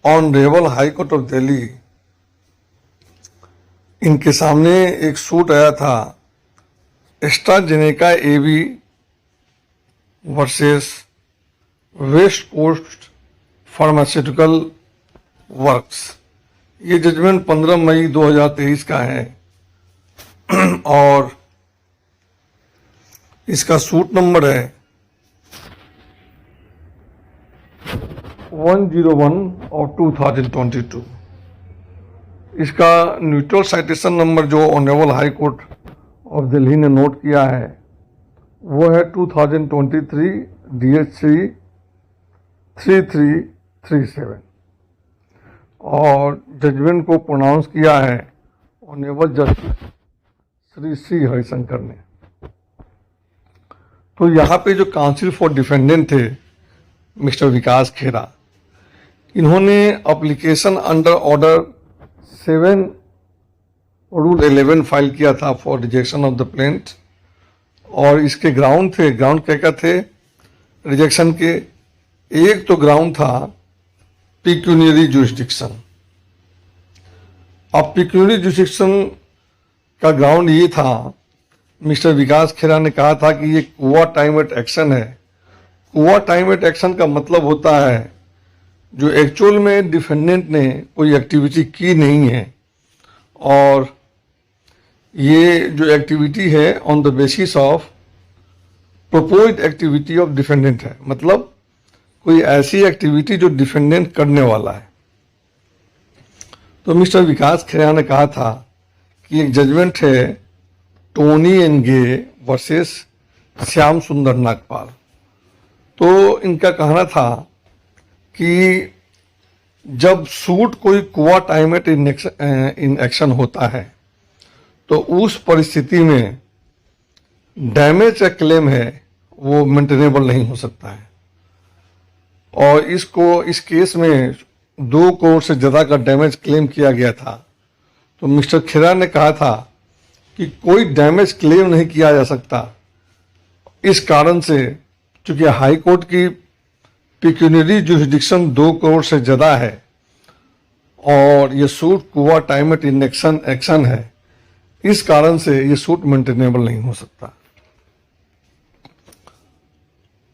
Honourable high court of Delhi, इनके सामने एक सूट आया था AstraZeneca AB versus West Coast pharmaceutical works. ये जजमेंट 15 मई 2023 का है और इसका सूट नंबर है 101 ऑफ 2022। इसका न्यूट्रल साइटेशन नंबर जो honourable high court of Delhi ने नोट किया है वो है 2023 DH3 3337 और जजमेंट को प्रोनाउंस किया है honourable justice Shri C Harishankar ने। तो यहाँ पे जो काउंसिल फॉर डिफेंडेंट थे मिस्टर विकास खेरा, इन्होंने application under order 7 rule 11 file किया था for rejection of the plaint और इसके ग्राउंड क्या क्या थे रिजेक्शन के। एक तो ग्राउंड था पिक्यूनियरी जुरिस्डिक्शन। अब पिक्यूनियरी जुरिस्डिक्शन का ग्राउंड ये था, मिस्टर विकास खेरा ने कहा था कि ये कोआ टाइमेट एक्शन है। कोआ टाइमेट एक्शन का मतलब होता है जो एक्चुअल में डिफेंडेंट ने कोई एक्टिविटी की नहीं है और ये जो एक्टिविटी है on the basis of proposed activity of defendant है, मतलब कोई ऐसी एक्टिविटी जो डिफेंडेंट करने वाला है। तो मिस्टर विकास खेरा ने कहा था कि एक जजमेंट है Toni and Guy versus Shyam Sundar Nagpal. तो इनका कहना था कि जब सूट कोई कोआ टाइमेट इन एक्शन होता है तो उस परिस्थिति में डैमेज का क्लेम है वो मेंटेनेबल नहीं हो सकता है और इस केस में 2 करोड़ से ज़्यादा का डैमेज क्लेम किया गया था। तो मिस्टर खेरा ने कहा था कि कोई डैमेज क्लेम नहीं किया जा सकता, इस कारण से चूंकि हाई कोर्ट की पिक्यूनियरी जुरिस्डिक्शन 2 करोड़ से ज़्यादा है और ये सूट कोआ टाइमेट इन एक्शन है, इस कारण से ये सूट मेंटेनेबल नहीं हो सकता।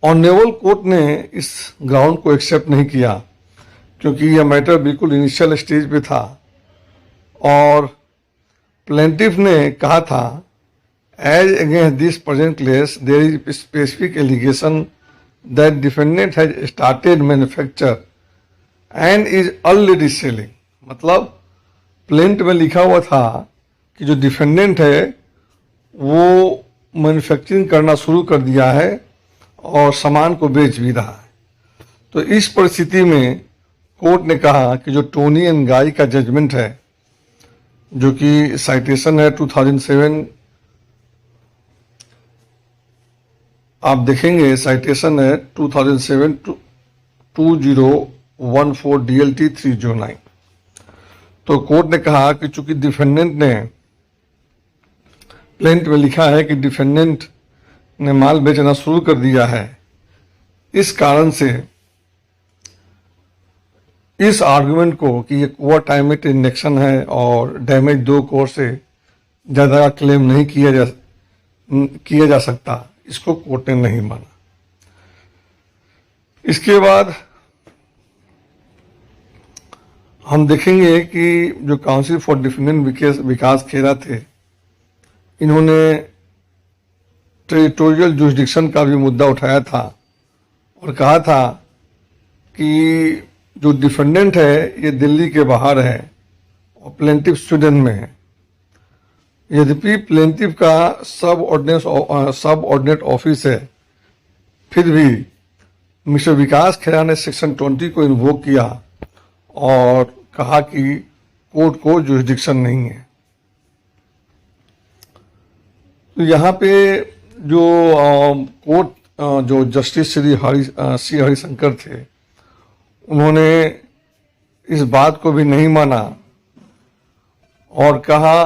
ऑनरेबल कोर्ट ने इस ग्राउंड को एक्सेप्ट नहीं किया क्योंकि यह मैटर बिल्कुल इनिशियल स्टेज पे था और प्लेंटिफ ने कहा था as against this present case there is specific allegation that defendant has started manufacture and is already selling. मतलब प्लेंट में लिखा हुआ था कि जो डिफेंडेंट है वो मैन्युफैक्चरिंग करना शुरू कर दिया है और सामान को बेच भी रहा है। तो इस परिस्थिति में कोर्ट ने कहा कि जो टोनी एंड गाई का जजमेंट है जो कि साइटेशन है 2007, आप देखेंगे साइटेशन है 2007 2014 DLT 309। तो कोर्ट ने कहा कि चूंकि डिफेंडेंट ने प्लेंट में लिखा है कि डिफेंडेंट ने माल बेचना शुरू कर दिया है, इस कारण से इस आर्गुमेंट को कि ये कोआ टाइमेट इन एक्शन है और डैमेज 2 करोड़ से ज़्यादा का क्लेम नहीं किया जा सकता, इसको कोर्ट ने नहीं माना। इसके बाद हम देखेंगे कि जो काउंसिल फॉर डिफेंडेंट विकास खेरा थे, इन्होंने टेरिटोरियल जुरिस्डिक्शन का भी मुद्दा उठाया था और कहा था कि जो डिफेंडेंट है ये दिल्ली के बाहर है और प्लेंटिफ स्वीडन में है। यद्यपि प्लेंटिफ का सब ऑर्डिनेट ऑफिस है, फिर भी मिस्टर विकास खेरा ने सेक्शन 20 को इन्वोक किया और कहा कि कोर्ट को जुरिस्डिक्शन नहीं है। तो यहाँ पे जो कोर्ट जो जस्टिस श्री C हरिशंकर थे, उन्होंने इस बात को भी नहीं माना और कहा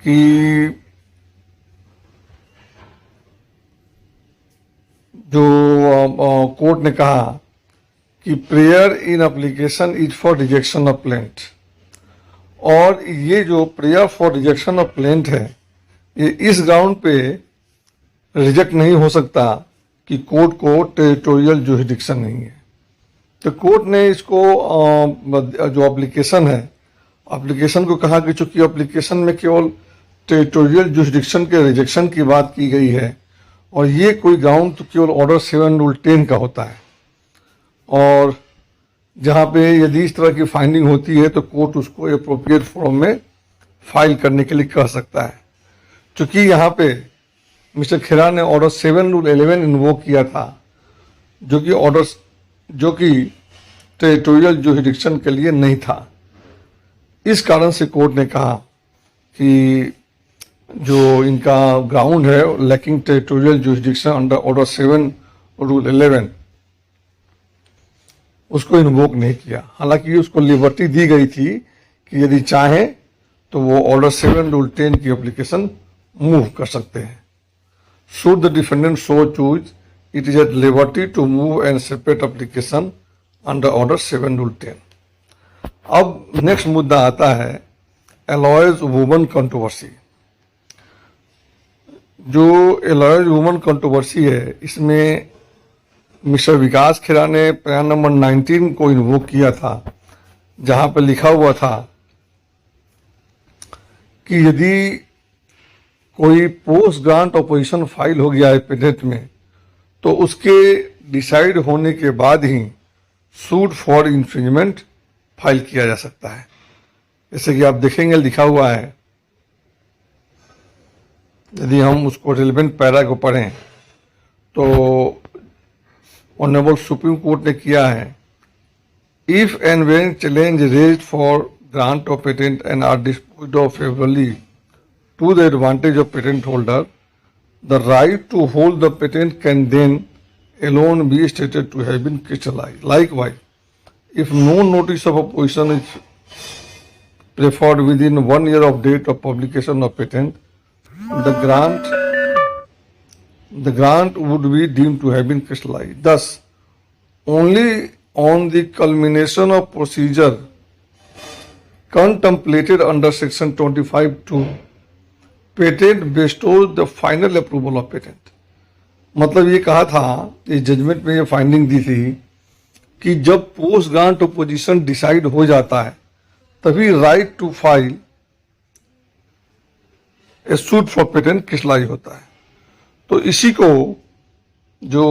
कि जो कोर्ट ने कहा कि prayer in application is for rejection of plaint, और ये जो prayer for rejection of plaint है ये इस ग्राउंड पे रिजेक्ट नहीं हो सकता कि कोर्ट को टेरिटोरियल जुरिडिक्शन नहीं है। तो कोर्ट ने इसको जो एप्लीकेशन है, एप्लीकेशन को कहा कि चूंकि एप्लीकेशन में केवल टेरिटोरियल जुरिडिक्शन के रिजेक्शन की बात की गई है और ये कोई ग्राउंड तो केवल ऑर्डर 7 रूल 10 का होता है, और जहाँ पे यदि इस तरह की फाइंडिंग होती है तो कोर्ट उसको एप्रोप्रिएट फॉर्म में फाइल करने के लिए कह सकता है। चूंकि यहाँ पे मिस्टर खेरा ने ऑर्डर 7 रूल 11 इन्वोक किया था, जो कि टेरिटोरियल जुरिडिक्शन के लिए नहीं था। इस कारण से कोर्ट ने कहा कि जो इनका ग्राउंड है lacking territorial jurisdiction under order 7 rule 11 उसको इन्वोक नहीं किया। हालांकि उसको लिबर्टी दी गई थी कि यदि चाहे तो वो ऑर्डर 7 रूल 10 की एप्लीकेशन मूव कर सकते हैं। Should the defendant so choose it is at liberty to move and separate application under order 7 rule 10। अब नेक्स्ट मुद्दा आता है एलॉयज वुमन कंट्रोवर्सी। जो एलॉयज वुमन कंट्रोवर्सी है इसमें मिस्टर विकास खेरा ने पैरा नंबर 19 को इन्वोक किया था, जहां पर लिखा हुआ था कि यदि कोई पोस्ट ग्रांट ऑपोजिशन फाइल हो गया है पेटेंट में तो उसके डिसाइड होने के बाद ही सूट फॉर इन्फ्रिंजमेंट फाइल किया जा सकता है। जैसे कि आप देखेंगे लिखा हुआ है, यदि हम उसको रिलेवेंट पैरा को पढ़ें तो ऑनरेबल सुप्रीम कोर्ट ने किया है, if and when challenge raised for grant of patent and are disposed of favourably to the advantage of patent holder, the right to hold the patent can then alone be stated to have been crystallized. Likewise, if no notice of opposition is preferred within 1 year of date of publication of patent, the grant would be deemed to have been crystallized. Thus, only on the culmination of procedure contemplated under section 25(2) patent bestows the final approval of patent. मतलब ये कहा था, इस judgement में ये finding दी थी कि जब पोस्ट ग्रांट ऑपोजिशन डिसाइड हो जाता है तभी right to file a suit for patent crystallise होता है। तो इसी को जो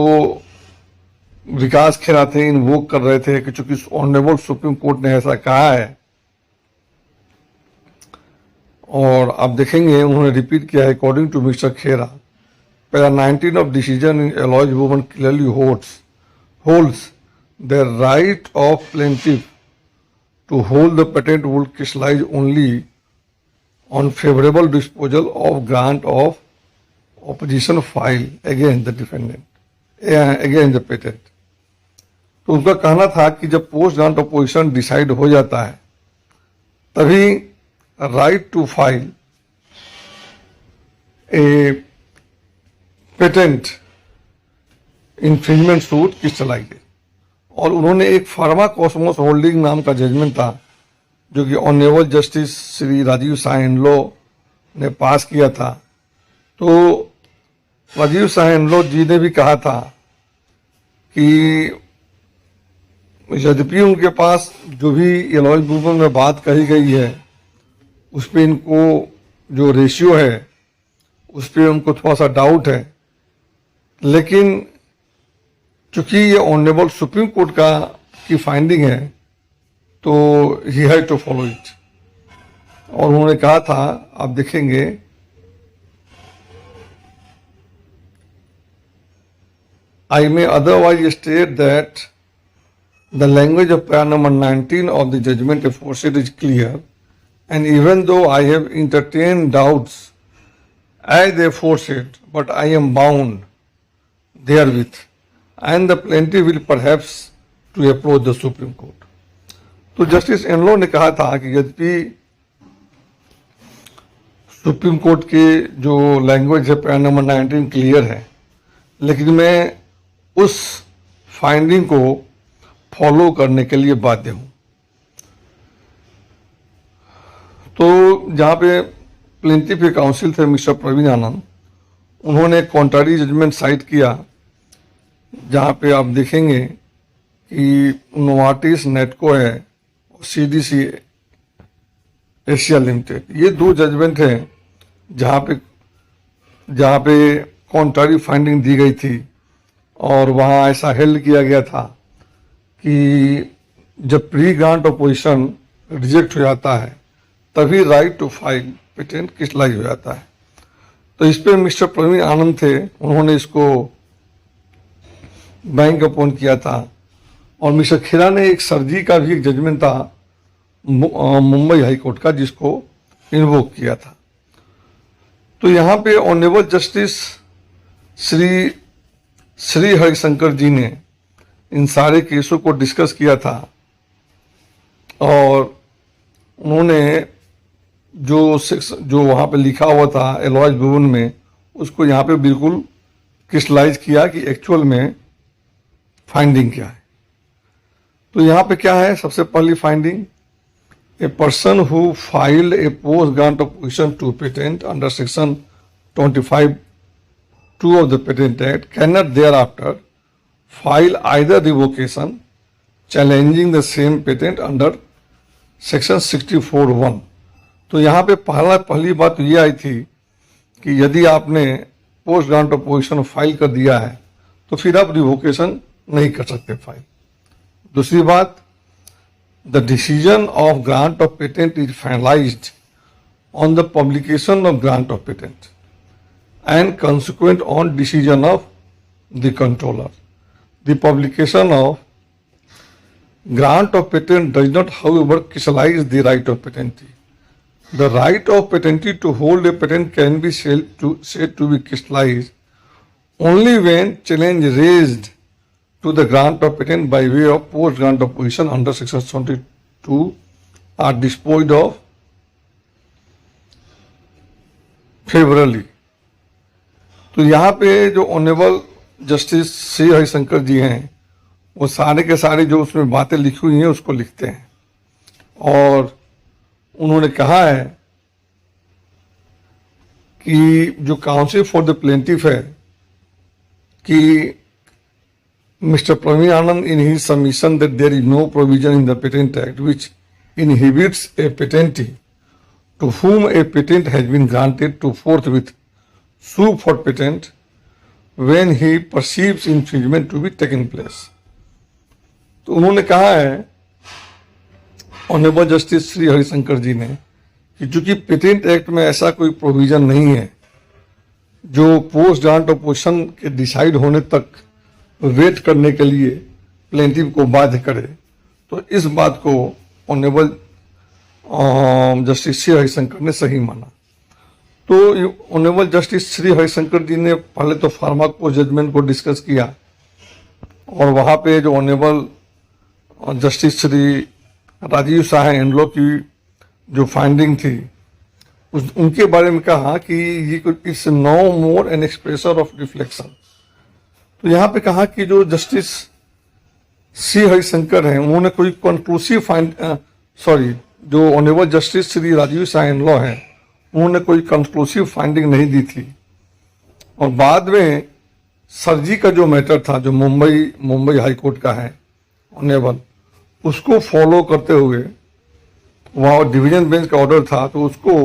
विकास खेरा थे इन्वोक कर रहे थे कि चूंकि ऑनरेबल सुप्रीम कोर्ट ने ऐसा कहा है, और आप देखेंगे उन्होंने रिपीट किया है according to mister Khera para 19 of decision in Aloys Wobben clearly holds the right of plaintiff to hold the patent would crystallise only on favourable disposal of grant of opposition file against the defendant against the patent. तो उनका कहना था कि जब post grant opposition decide हो जाता है तभी right to file a patent infringement suit crystallise. और उन्होंने एक फार्मा कॉस्मोस होल्डिंग नाम का जजमेंट था जो कि ऑनरेबल जस्टिस श्री राजीव सायनलो ने पास किया था। तो राजीव सायनलो जी ने भी कहा था कि यद्यपि उनके पास जो भी एलॉयज वुमन में बात कही गई है उस पर इनको जो रेशियो है उस पर उनको थोड़ा सा डाउट है, लेकिन चूंकि ये ऑनरेबल सुप्रीम कोर्ट की फाइंडिंग है तो he had to follow it. और उन्होंने कहा था, आप देखेंगे I may otherwise state that the language of para number 19 of the judgment aforesaid is clear, and even though I have entertained doubts as they aforesaid, but I am bound therewith, and the plaintiff will perhaps to approach the Supreme Court. तो justice एनलो ने कहा था कि यद्यपि supreme court के जो language है para number 19 clear है, लेकिन मैं उस फाइंडिंग को फॉलो करने के लिए बाध्य हूं। तो जहां पे प्लेंटिफ के काउंसिल थे मिस्टर प्रवीण आनंद, उन्होंने कॉन्ट्रारी जजमेंट साइट किया, जहां पे आप देखेंगे कि नोवार्टिस नेटको है और CDC एशिया लिमिटेड, ये 2 जजमेंट हैं जहां पे कॉन्ट्रारी फाइंडिंग दी गई थी। और वहां ऐसा हेल्ड किया गया था कि जब प्री ग्रांट ऑपोजिशन रिजेक्ट हो जाता है तभी right to file patent crystallise हो जाता है। तो इस पे मिस्टर प्रवीण आनंद थे, उन्होंने इसको बैंक अपॉइंट किया था। और मिस्टर खेरा ने एक सर्जी का भी एक जजमेंट था मुंबई हाई कोर्ट का, जिसको इन्वोक किया था। तो यहाँ पे ऑनरेबल जस्टिस श्री हरिशंकर जी ने इन सारे केसों को डिस्कस किया था और उन्होंने जो वहाँ पे लिखा हुआ था एलॉयज भवन में, उसको यहाँ पे बिल्कुल क्रिस्टलाइज किया कि एक्चुअल में फाइंडिंग क्या है। तो यहाँ पे क्या है, सबसे पहली finding, a person who filed a post grant opposition to patent under section 25(2) of the Patent Act cannot thereafter file either revocation challenging the same patent under section 64(1). तो यहाँ पे पहली बात ये आई थी कि यदि आपने पोस्ट ग्रांट ऑपोजिशन फाइल कर दिया है तो फिर आप रिवोकेशन नहीं कर सकते फाइल। दूसरी बात, the decision of grant of patent is finalised on the publication of grant of patent and consequent on decision of the controller. The publication of grant of patent does not, however, crystallize the right of patentee. The right of patentee to hold a patent can be said to be crystallized only when challenge raised to the grant of patent by way of post grant opposition under section 22 are disposed of favorably. तो यहाँ पे जो honourable justice Shri Harishankar जी हैं, वो सारे के सारे जो उसमें बातें लिखी हुई हैं उसको लिखते हैं और उन्होंने कहा है कि जो काउंसिल फॉर द प्लेंटिफ है कि mister Praveen Anand in his submission that there is no provision in the patent act which inhibits a patentee to whom a patent has been granted to forthwith sue for patent when he perceives infringement to be taking place. तो उन्होंने कहा है honourable justice Shri Harishankar ji ने कि चूंकि patent act में ऐसा कोई प्रोविजन नहीं है जो पोस्ट ग्रांट ऑपोजिशन के डिसाइड होने तक वेट करने के लिए प्लेंटिफ को बाध्य करे, तो इस बात को ऑनरेबल जस्टिस श्री हरिशंकर ने सही माना। तो ऑनरेबल जस्टिस श्री हरिशंकर जी ने पहले तो फार्माको जजमेंट को डिस्कस किया और वहाँ पे जो ऑनरेबल जस्टिस श्री राजीव शाह एनलो की जो फाइंडिंग थी उनके बारे में कहा कि ये it's no more an expression of reflection. तो यहाँ पे कहा कि जो जस्टिस श्री हरिशंकर हैं उन्होंने कोई कंक्लूसिव जो ऑनरेबल जस्टिस श्री राजीव शाह एनलो हैं उन्होंने कोई कंक्लूसिव फाइंडिंग नहीं दी थी। और बाद में सर्जी का जो मैटर था जो मुंबई हाई कोर्ट का है ऑनरेबल, उसको फॉलो करते हुए वहाँ डिवीजन बेंच का ऑर्डर था तो उसको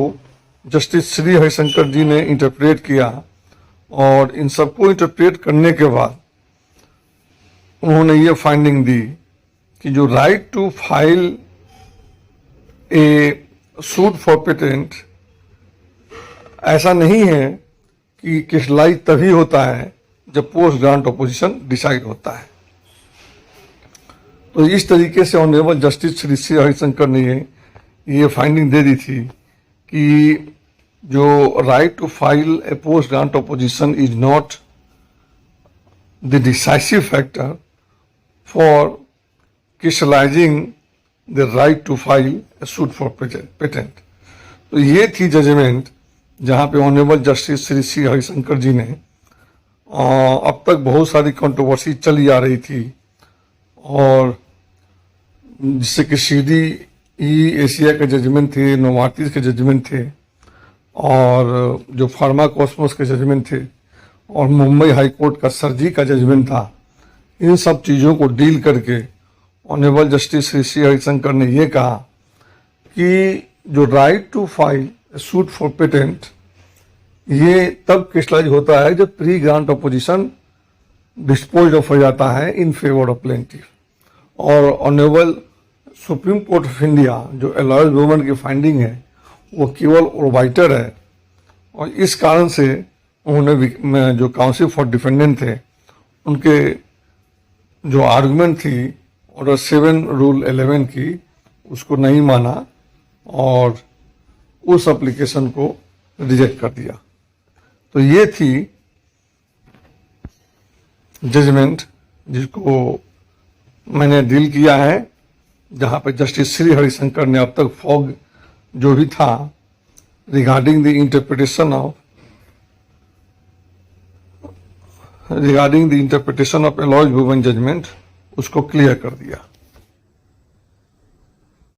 जस्टिस श्री हरिशंकर जी ने इंटरप्रेट किया और इन सबको इंटरप्रेट करने के बाद उन्होंने ये फाइंडिंग दी कि जो right to file a suit for patent ऐसा नहीं है कि क्रिस्टलाइज तभी होता है जब पोस्ट ग्रांट ऑपोजिशन डिसाइड होता है। तो इस तरीके से ऑनरेबल जस्टिस श्री हरिशंकर ने ये फाइंडिंग दे दी थी कि जो right to file a post grant opposition is not the decisive factor for crystallizing the right to file a suit for patent. तो ये थी जजमेंट जहाँ पे ऑनरेबल जस्टिस श्री हरिशंकर जी ने अब तक बहुत सारी कंट्रोवर्सी चली आ रही थी और जिससे कि सीडी ई एशिया के जजमेंट थे, नोवार्टिस के जजमेंट थे, और जो फार्मा कॉस्मोस के जजमेंट थे, और मुंबई हाई कोर्ट का सरजी का जजमेंट था, इन सब चीज़ों को डील करके honourable justice Shri C Harishankar ने ये कहा कि जो right to file suit for patent ये तब क्रिस्टलाइज होता है जब pre grant opposition dispose of हो जाता है इन फेवर ऑफ प्लेंटिफ। और honourable supreme court of India जो एलॉयस वुमन की फाइंडिंग है वो केवल ओबाइटर है, और इस कारण से उन्होंने जो काउंसिल फॉर डिफेंडेंट थे उनके जो आर्गुमेंट थी ऑर्डर 7 रूल 11 की उसको नहीं माना और उस एप्लीकेशन को रिजेक्ट कर दिया। तो ये थी जजमेंट जिसको मैंने डील किया है, जहां पे जस्टिस श्री हरिशंकर ने अब तक फॉग जो भी था regarding the interpretation of Aloys Wobben judgment उसको क्लियर कर दिया।